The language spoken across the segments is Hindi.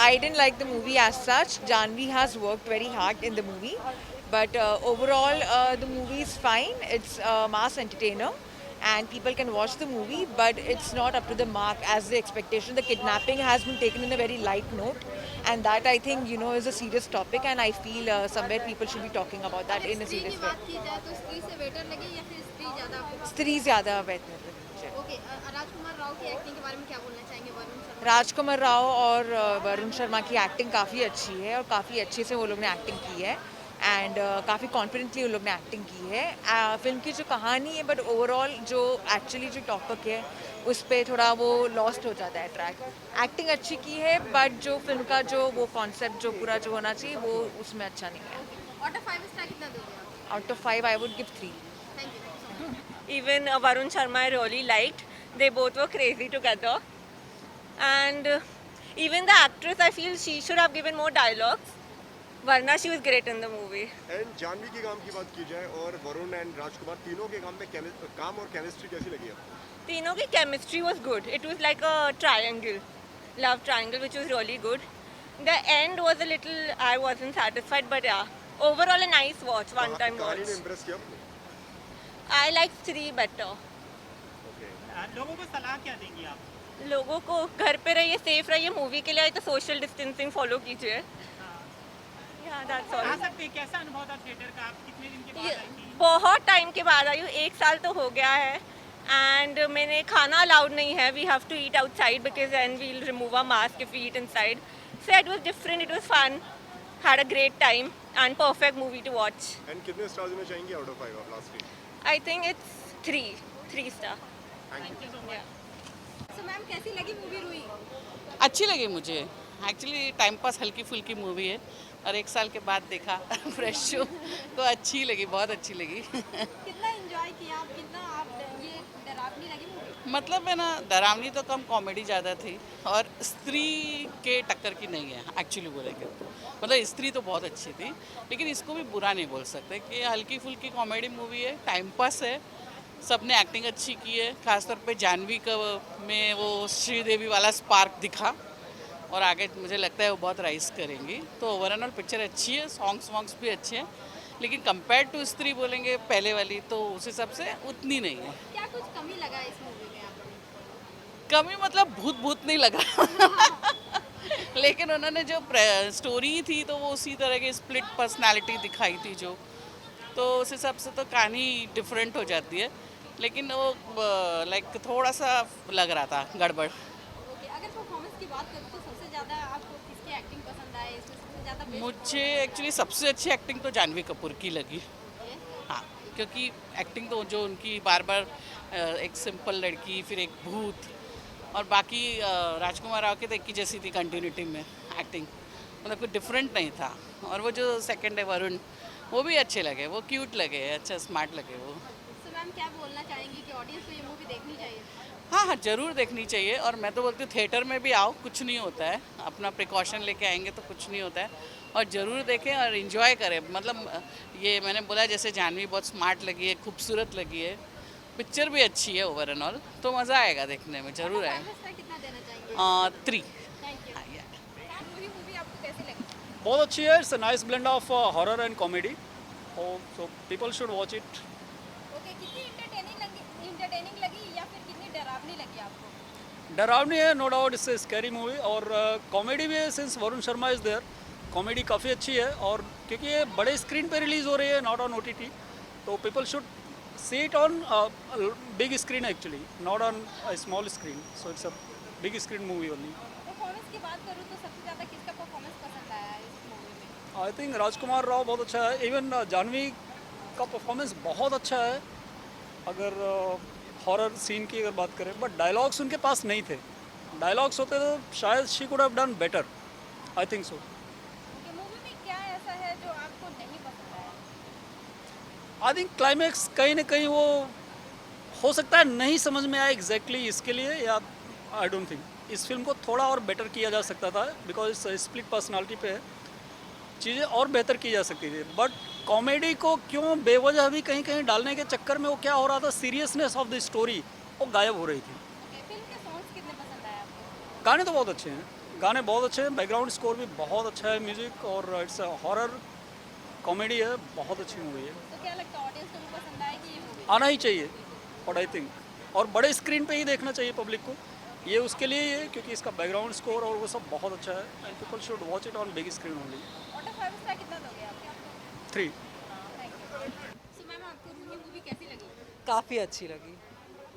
I didn't like the movie as such. Janvi has worked very hard in the movie, but overall, the movie is fine. It's a mass entertainer, and people can watch the movie, but it's not up to the mark as the expectation. The kidnapping has been taken in a very light note, and that I think is a serious topic, and I feel somewhere people should be talking about that अगर in a स्त्री की serious way. बात की जाए तो स्त्री से बेटर लगी या फिर स्त्री ज़्यादा आपको पसंद स्त्री ज्यादा बेहतर है. ओके राजकुमार राव की एक्टिंग के बारे में क्या बोलना चाहेंगे वरुण शर्मा राजकुमार राव और वरुण शर्मा की एक्टिंग काफ़ी अच्छी है और काफ़ी अच्छे से वो लोग ने एक्टिंग की है एंड काफ़ी कॉन्फिडेंटली वो लोग ने एक्टिंग की है. फिल्म की जो कहानी है बट ओवरऑल जो एक्चुअली जो टॉपिक है उस पर थोड़ा वो लॉस्ट हो जाता है ट्रैक. एक्टिंग अच्छी की है बट जो फिल्म का जो वो कॉन्सेप्ट जो पूरा जो होना चाहिए वो उसमें अच्छा नहीं है. आउट ऑफ 5 स्टार कितना दोगे आप out of 5 I would give 3. Thank you so much Even Varun Sharma I really liked. They both were crazy together. And even the actress, I feel she should have given more dialogues. Varna, she was great in the movie. And Janvi के काम की बात की जाए और वरुण एंड राजकुमार तीनों के काम में काम और केमिस्ट्री कैसी लगी आपको? तीनों की chemistry was good. It was like a triangle, love triangle, which was really good. The end was a little, I wasn't satisfied, but yeah, overall a nice watch, one time कहानी ने watch. इम्प्रेस किया आपको? I like 3 better. ओके. लोगों को सलाह क्या देंगी आप? लोगों को घर पे रहिए, सेफ रहिए, मूवी के लिए आए तो सोशल डिस्टेंसिंग फॉलो कीजिए. Yeah, that's all. आ सकते हैं, कैसा अनुभव था थिएटर का? आप कितने दिन के बाद ये आई थी? बहुत टाइम के बाद आई हूँ, 1 साल तो हो गया है. एंड मैंने खाना अलाउड नहीं है. We have to eat outside because and we'll remove a mask if we eat inside. So it was different, it was fun, had a great time and perfect movie to watch. And कितने स्टार देना चाहेंगे आउट ऑफ 5 आप last week? I think it's 3 star. Thank you. So ma'am कैसी लगी मूवी रूही अच्छी लगी मुझे. एक्चुअली टाइम पास हल्की फुल्की मूवी है और 1 साल के बाद देखा फ्रेश शो तो अच्छी लगी, बहुत अच्छी लगी. कितना एंजॉय किया आप कितना आप ये डरावनी लगी मूवी मतलब है ना, डरावनी तो कम, कॉमेडी ज़्यादा थी और स्त्री के टक्कर की नहीं है एक्चुअली बोलेंगे तो. मतलब स्त्री तो बहुत अच्छी थी लेकिन इसको भी बुरा नहीं बोल सकते कि हल्की फुल्की कॉमेडी मूवी है, टाइम पास है. सबने एक्टिंग अच्छी की है, खासतौर पे जानवी का में वो श्रीदेवी वाला स्पार्क दिखा और आगे मुझे लगता है वो बहुत राइज करेंगी. तो ओवरऑल पिक्चर अच्छी है, सॉन्ग्स भी अच्छे हैं लेकिन कंपेयर टू स्त्री बोलेंगे पहले वाली तो उस हिसाब से उतनी नहीं है. क्या कुछ कमी लगा इस मूवी में आपको कमी मतलब भूत नहीं लग रहा लेकिन उन्होंने जो स्टोरी थी तो वो उसी तरह की स्प्लिट पर्सनालिटी दिखाई थी जो, तो उस हिसाब से तो कहानी डिफरेंट हो जाती है लेकिन वो लाइक थोड़ा सा लग रहा था गड़बड़. ओके अगर परफॉर्मेंस की बात करूँ तो सबसे ज़्यादा आपको किसकी एक्टिंग पसंद आई इसमें सबसे ज़्यादा best मुझे एक्चुअली सबसे अच्छी एक्टिंग तो जानवी कपूर की लगी. है? हाँ, क्योंकि एक्टिंग तो जो उनकी बार बार एक सिंपल लड़की फिर एक भूत और बाकी राजकुमार राव के तो एक ही जैसी थी कंटिन्यूटी में एक्टिंग, मतलब कुछ डिफरेंट नहीं था. और वो जो सेकंड है वरुण वो भी अच्छे लगे, वो क्यूट लगे, अच्छा स्मार्ट लगे वो. सो मैम क्या बोलना चाहेंगी कि ऑडियंस को ये मूवी देखनी चाहिए हाँ, ज़रूर देखनी चाहिए और मैं तो बोलती हूँ थिएटर में भी आओ, कुछ नहीं होता है, अपना प्रिकॉशन लेके आएंगे तो कुछ नहीं होता है और ज़रूर देखें और इन्जॉय करें. मतलब ये मैंने बोला जैसे जानवी बहुत स्मार्ट लगी है, खूबसूरत लगी है, पिक्चर भी अच्छी है ओवरऑल, तो मज़ा आएगा देखने में, ज़रूर आए. फाइव स्टार कितना देना चाहेंगे 3. थैंक यू पूरी मूवी आपको कैसी लगी बहुत अच्छी है. It's a nice blend of horror and comedy, so people should watch it. Okay कितनी इंटरटेनिंग लगी या फिर कितनी डरावनी लगी आपको डरावनी है no doubt, it's scary movie और कॉमेडी भी है since Varun Sharma is there. Comedy काफ़ी अच्छी है और क्योंकि ये बड़े स्क्रीन पे रिलीज़ हो रही है, नॉट ऑन OTT, तो people should see it on big screen actually, not on small screen. So it's a big screen movie only. Performance की बात करूँ तो सबसे ज़्यादा किसका परफॉर्मेंस पसंद आया है इस मूवी में आई थिंक राजकुमार राव बहुत अच्छा है. इवन जानवी का परफॉर्मेंस बहुत अच्छा है अगर हॉरर सीन की अगर बात करें, बट डायलॉग्स उनके पास नहीं थे. डायलॉग्स होते तो शायद she could have done better, I think so. Okay movie में क्या ऐसा है जो आपको नहीं पसंद आया आई थिंक क्लाइमैक्स कहीं ना कहीं वो हो सकता है नहीं समझ में आया एग्जैक्टली इसके लिए, या आई डोंट थिंक इस फिल्म को थोड़ा और बेटर किया जा सकता था बिकॉज स्प्लिट पर्सनालिटी पे है, चीज़ें और बेहतर की जा सकती थी. बट कॉमेडी को क्यों बेवजह भी कहीं कहीं डालने के चक्कर में वो क्या हो रहा था, सीरियसनेस ऑफ द स्टोरी वो गायब हो रही थी. ओके फिल्म के सॉन्ग्स कितने पसंद आए आपको गाने तो बहुत अच्छे हैं, गाने बहुत अच्छे हैं, बैकग्राउंड स्कोर भी बहुत अच्छा है, म्यूजिक, और इट्स हॉरर कॉमेडी है, बहुत अच्छी मूवी है, तो क्या लगता है ऑडियंस को भी पसंद आएगी ये मूवी? आना ही चाहिए व्हाट आई थिंक, और बड़े स्क्रीन पे ही देखना चाहिए पब्लिक को, ये उसके लिए ही है क्योंकि इसका बैकग्राउंड स्कोर और वो सब बहुत अच्छा है, and people should watch it on big screen only. Out of 5 star कितना दोगे आप? 3। Thank you. सो मैम आपको रूही मूवी कैसी लगी? काफ़ी अच्छी लगी।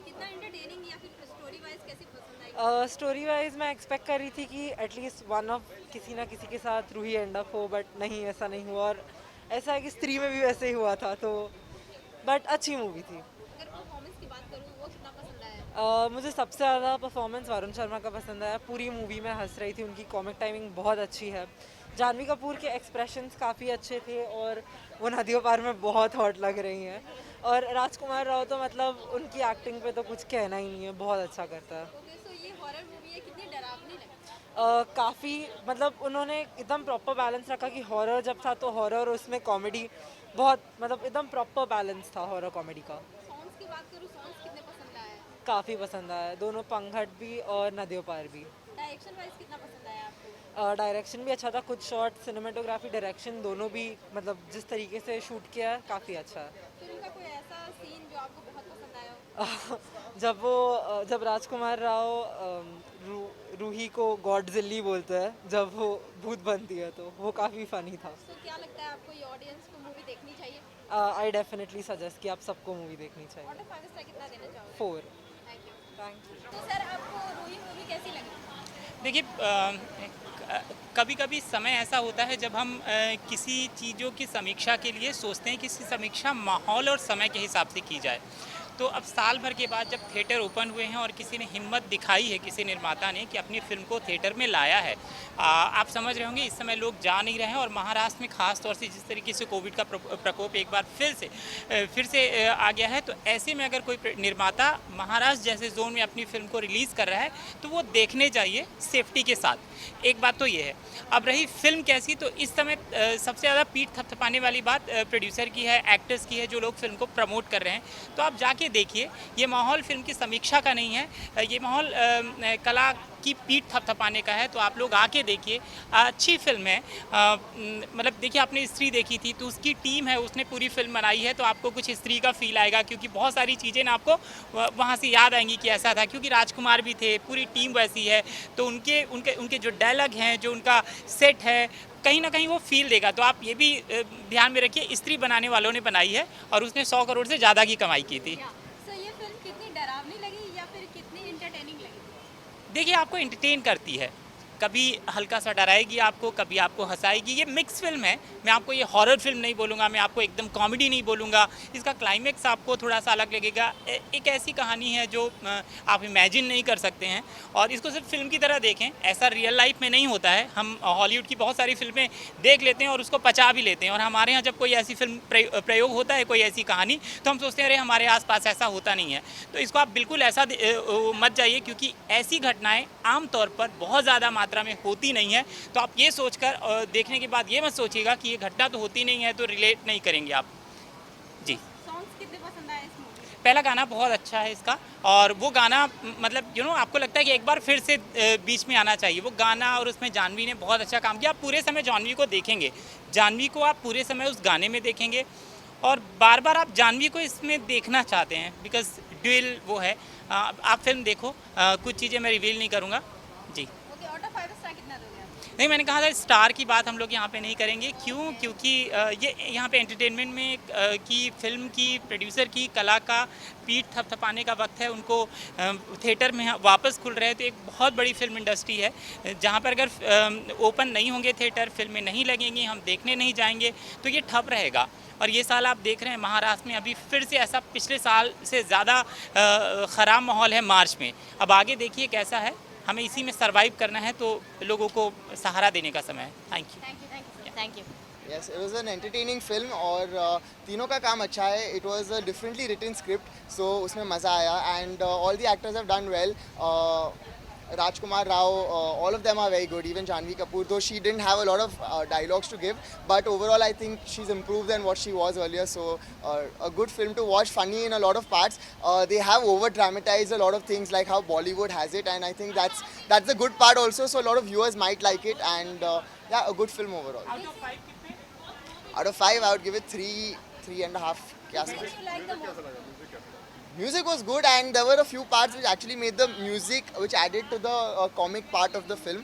कितना एंटरटेनिंग या फिर स्टोरी वाइज कैसी पसंद आई? स्टोरी वाइज मैं एक्सपेक्ट कर रही थी कि एटलीस्ट वन ऑफ किसी ना किसी के साथ रूही एंड अप हो, बट नहीं, ऐसा नहीं हुआ, और ऐसा है कि स्त्री में भी वैसे ही हुआ था, तो बट अच्छी मूवी थी। अगर परफॉर्मेंस की बात करूँ वो कितना पसंद आया? मुझे सबसे ज़्यादा परफॉर्मेंस वरुण शर्मा का पसंद आया। पूरी मूवी में हंस रही थी, उनकी कॉमिक टाइमिंग बहुत अच्छी है। जानवी कपूर के एक्सप्रेशंस काफ़ी अच्छे थे और वो नदियों पार में बहुत हॉट लग रही हैं। और राजकुमार राव तो मतलब उनकी एक्टिंग पे तो कुछ कहना ही नहीं है, बहुत अच्छा करता है। ओके, सो ये हॉरर मूवी है, कितनी डरावनी लगी? काफ़ी मतलब उन्होंने एकदम प्रॉपर बैलेंस रखा कि हॉरर जब था तो हॉरर, उसमें कॉमेडी बहुत मतलब एकदम प्रॉपर बैलेंस था हॉरर कॉमेडी का। सॉन्ग्स की बात करूँ, सॉन्ग्स कितने पसंद आए? काफ़ी पसंद आया, दोनों पंघट भी और नदियों पार भी। डायरेक्शन वाइज कितना पसंद आया आपको? डायरेक्शन भी अच्छा था, कुछ शॉट सिनेमेटोग्राफी डायरेक्शन दोनों भी मतलब जिस तरीके से शूट किया है काफ़ी अच्छा है। फिल्म का कोई ऐसा सीन जो आपको बहुत पसंद आया हो? जब राजकुमार राव रूही को गॉडजिली बोलते हैं जब वो भूत बनती है, तो वो काफ़ी फ़नी था। तो क्या लगता है आपको ये ऑडियंस को मूवी देखनी चाहिए? आई डेफिनेटली सजेस्ट कि आप सबको मूवी देखनी चाहिए। आउट ऑफ 5 स्टार कितना देना चाहोगे? 4। Thank you. Thank you. तो सर आपको रूही मूवी कैसी लगी? देखिए कभी कभी समय ऐसा होता है जब हम किसी चीज़ों की समीक्षा के लिए सोचते हैं कि इसकी समीक्षा माहौल और समय के हिसाब से की जाए। तो अब साल भर के बाद जब थिएटर ओपन हुए हैं और किसी ने हिम्मत दिखाई है, किसी निर्माता ने, कि अपनी फिल्म को थिएटर में लाया है। आप समझ रहे होंगे इस समय लोग जा नहीं रहे हैं, और महाराष्ट्र में खास तौर से जिस तरीके से कोविड का प्रकोप एक बार फिर से आ गया है, तो ऐसे में अगर कोई निर्माता महाराष्ट्र जैसे जोन में अपनी फिल्म को रिलीज़ कर रहा है तो वो देखने चाहिए सेफ्टी के साथ। एक बात तो ये है। अब रही फिल्म कैसी, तो इस समय सबसे ज़्यादा पीठ थपथपाने वाली बात प्रोड्यूसर की है, एक्टर्स की है, जो लोग फिल्म को प्रमोट कर रहे हैं। तो आप जाके देखिए, ये माहौल फिल्म की समीक्षा का नहीं है, ये माहौल कला की पीठ थपथपाने का है। तो आप लोग आके देखिए, अच्छी फिल्म है। मतलब देखिए, आपने स्त्री देखी थी तो उसकी टीम है, उसने पूरी फिल्म बनाई है, तो आपको कुछ स्त्री का फील आएगा, क्योंकि बहुत सारी चीज़ें ना आपको वहाँ से याद आएंगी कि ऐसा था, क्योंकि राजकुमार भी थे, पूरी टीम वैसी है। तो उनके जो डायलॉग हैं, जो उनका सेट है, कहीं ना कहीं वो फील देगा। तो आप ये भी ध्यान में रखिए, स्त्री बनाने वालों ने बनाई है और उसने 100 करोड़ से ज़्यादा की कमाई की थी। सो ये फिल्म कितनी डरावनी लगी या फिर कितनी इंटरटेनिंग लगी? देखिए, आपको एंटरटेन करती है, कभी हल्का सा डराएगी आपको, कभी आपको हंसाएगी। ये मिक्स फिल्म है, मैं आपको ये हॉरर फिल्म नहीं बोलूँगा, मैं आपको एकदम कॉमेडी नहीं बोलूँगा। इसका क्लाइमेक्स आपको थोड़ा सा अलग लगेगा। एक ऐसी कहानी है जो आप इमेजिन नहीं कर सकते हैं, और इसको सिर्फ फिल्म की तरह देखें, ऐसा रियल लाइफ में नहीं होता है। हम हॉलीवुड की बहुत सारी फिल्में देख लेते हैं और उसको पचा भी लेते हैं, और हमारे यहाँ जब कोई ऐसी फिल्म प्रयोग होता है, कोई ऐसी कहानी, तो हम सोचते हैं अरे हमारे आसपास ऐसा होता नहीं है। तो इसको आप बिल्कुल ऐसा मत जाइए, क्योंकि ऐसी घटनाएँ आमतौर पर बहुत ज़्यादा मात्रा में होती नहीं है। तो आप ये सोचकर देखने के बाद ये मत सोचिएगा कि ये घटना तो होती नहीं है, तो रिलेट नहीं करेंगे आप। जी, सॉन्ग्स कितने पसंद आए इस मूवी में? पहला गाना बहुत अच्छा है इसका, और वो गाना मतलब आपको लगता है कि एक बार फिर से बीच में आना चाहिए वो गाना, और उसमें जानवी ने बहुत अच्छा काम किया। आप पूरे समय जानवी को देखेंगे, जानवी को आप पूरे समय उस गाने में देखेंगे, और बार बार आप जानवी को इसमें देखना चाहते हैं, बिकॉज ड्यूल वो है। आप फिल्म देखो, कुछ चीज़ें मैं रिवील नहीं करूँगा। जी, ओके, आउट ऑफ 5 स्टार कितना दोगे आप? नहीं, मैंने कहा था स्टार की बात हम लोग यहाँ पे नहीं करेंगे। क्यों? क्योंकि ये यहाँ पे एंटरटेनमेंट में की फिल्म की प्रोड्यूसर की कला का पीठ थपथपाने का वक्त है। उनको थिएटर में वापस खुल रहे हैं, तो एक बहुत बड़ी फिल्म इंडस्ट्री है जहाँ पर अगर ओपन नहीं होंगे थिएटर, फिल्में नहीं लगेंगी, हम देखने नहीं जाएंगे, तो ये ठप रहेगा। और ये साल आप देख रहे हैं महाराष्ट्र में अभी फिर से ऐसा पिछले साल से ज़्यादा ख़राब माहौल है मार्च में। अब आगे देखिए कैसा है, हमें इसी में सरवाइव करना है, तो लोगों को सहारा देने का समय है। Thank you. Thank you sir, thank you. Yes, it was an entertaining film और तीनों का काम अच्छा है. It was a differently written script, so उसमें मज़ा आया and all the actors have done well. Rajkumar Rao, all of them are very good. Even Janvi Kapoor, though she didn't have a lot of dialogues to give, but overall I think she's improved than what she was earlier. So a good film to watch, funny in a lot of parts. They have over dramatized a lot of things like how Bollywood has it, and I think that's the good part also. So a lot of viewers might like it, and yeah, a good film overall. Out of 5 कितने? Out of 5, I would give it 3.5. के Which आसपास. did you like the most? Music was good, and there were a few parts which actually made the music which added to the comic part of the film.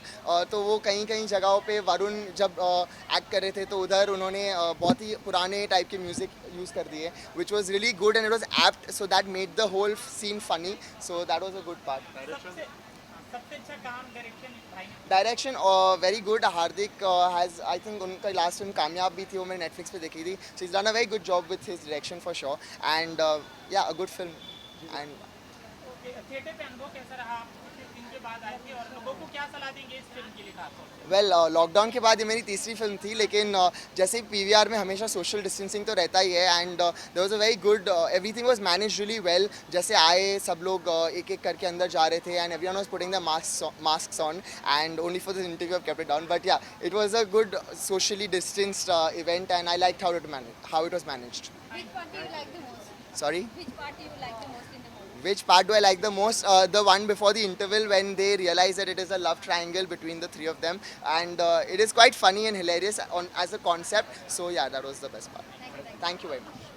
तो वो कहीं कहीं जगहों पे वरुण जब एक्ट कर रहे थे तो उधर उन्होंने बहुत ही पुराने टाइप के म्यूजिक यूज़ कर दिए, which was really good and it was apt, so that made the whole scene funny. So that was a good part. सबसे अच्छा काम डायरेक्शन भाई ने direction very good. Hardik has, I think उनका लास्ट फिल्म कामयाब भी थी, वो मैंने नेटफ्लिक्स पे देखी थी. So is done a very good job with his direction for sure, and yeah a good film. And theatre पे अनुभव कैसा रहा? आप कुछ दिन के बाद आए थे और लोगों को क्या सलाह देंगे इस फिल्म के लिए खासतौर पे? वेल लॉकडाउन के बाद ये मेरी तीसरी फिल्म थी, लेकिन जैसे पीवीआर में हमेशा सोशल डिस्टेंसिंग तो रहता ही है, and there was a very good, everything was managed really well. जैसे आए सब लोग एक एक करके अंदर जा रहे थे, and everyone was putting the masks on, and only for this interview I kept it down. But yeah, it was a good socially distanced event, and I liked how it was managed. Which part do you like the most? Sorry? Which part do you like the most in the movie? Which part do I like the most? The one before the interval when they realize that it is a love triangle between the three of them, and it is quite funny and hilarious as a concept. So yeah, that was the best part. Thank you very much.